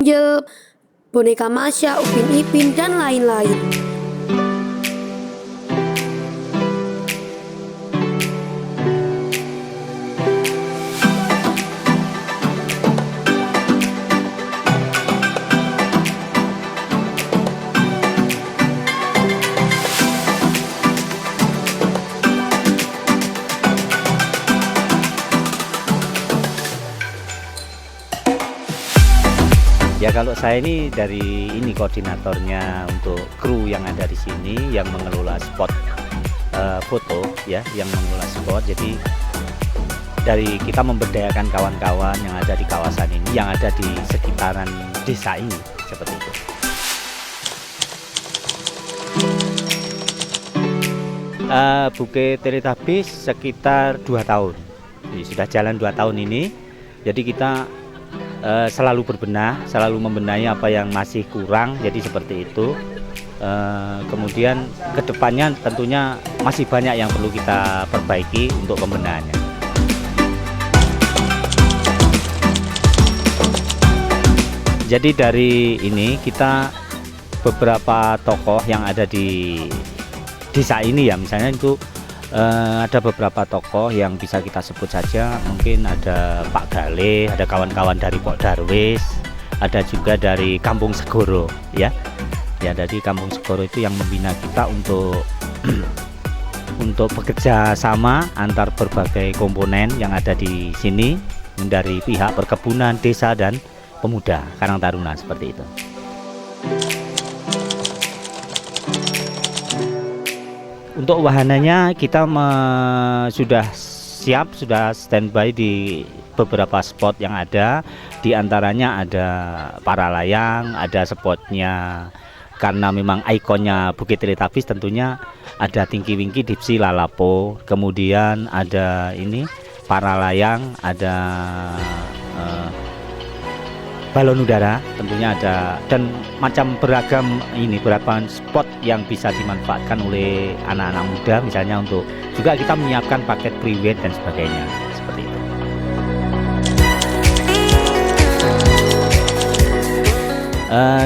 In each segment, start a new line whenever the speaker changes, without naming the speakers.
Angel, boneka Masya, Upin Ipin, dan lain-lain.
Ya kalau saya ini dari koordinatornya untuk kru yang ada di sini yang mengelola spot foto ya, yang mengelola spot. Jadi dari kita memberdayakan kawan-kawan yang ada di kawasan ini, yang ada di sekitaran desa ini, seperti itu. Bukit Teletubbies sekitar 2 tahun. Jadi, sudah jalan 2 tahun ini. Jadi kita selalu berbenah, selalu membenahi apa yang masih kurang, jadi seperti itu. Kemudian kedepannya tentunya masih banyak yang perlu kita perbaiki untuk pembenahannya. Jadi dari ini kita beberapa tokoh yang ada di desa ini ya, misalnya itu ada beberapa tokoh yang bisa kita sebut saja, mungkin ada Pak Gale, ada kawan-kawan dari Pok Darwis, ada juga dari Kampung Segoro ya. Ya, dari Kampung Segoro itu yang membina kita untuk untuk bekerja sama antar berbagai komponen yang ada di sini, dari pihak perkebunan, desa, dan pemuda Karang Taruna, seperti itu. Untuk wahananya kita sudah siap, sudah standby di beberapa spot yang ada. Di antaranya ada para layang, ada spotnya. Karena memang ikonnya Bukit Teletubbies, tentunya ada Tinky Winky, Dipsy, Lalapo. Kemudian ada ini para layang, ada balon udara, tentunya ada, dan macam beragam spot yang bisa dimanfaatkan oleh anak-anak muda, misalnya untuk juga kita menyiapkan paket private dan sebagainya seperti itu.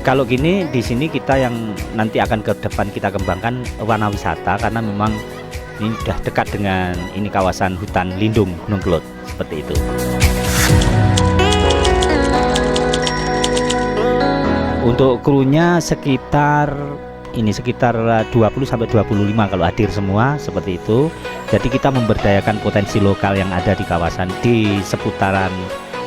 Kalau gini di sini kita yang nanti akan ke depan kita kembangkan warna wisata, karena memang ini sudah dekat dengan ini kawasan hutan lindung Gunung Kelud seperti itu. Untuk krunya sekitar 20-25 kalau hadir semua seperti itu. Jadi kita memberdayakan potensi lokal yang ada di kawasan di seputaran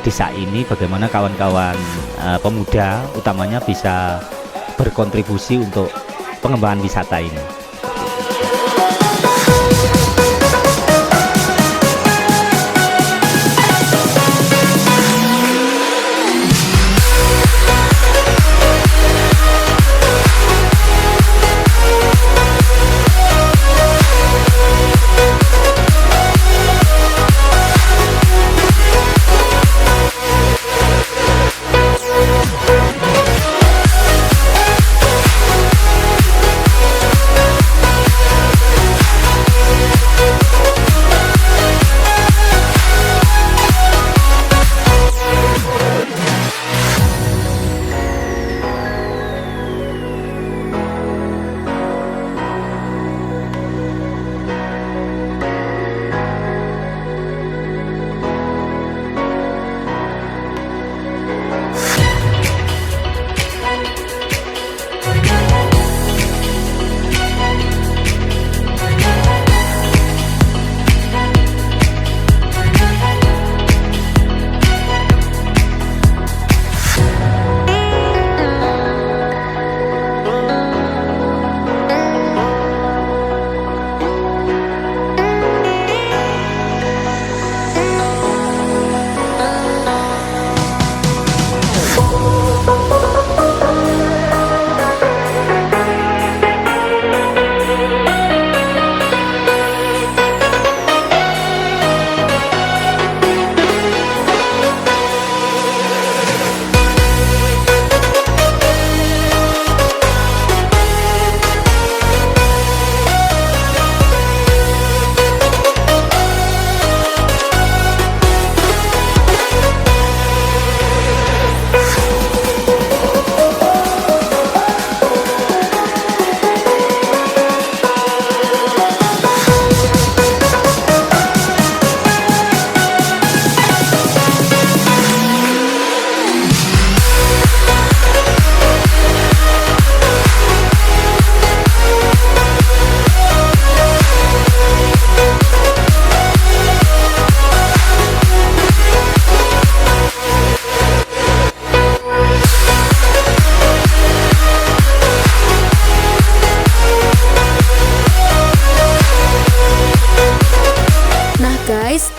desa ini, bagaimana kawan-kawan pemuda utamanya bisa berkontribusi untuk pengembangan wisata ini.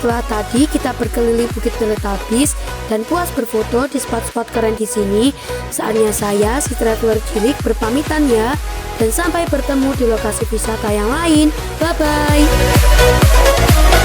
Setelah tadi kita berkeliling Bukit Teletubbies dan puas berfoto di spot-spot keren di sini, saatnya saya, si traveler cilik, berpamitan ya. Dan sampai bertemu di lokasi wisata yang lain. Bye-bye.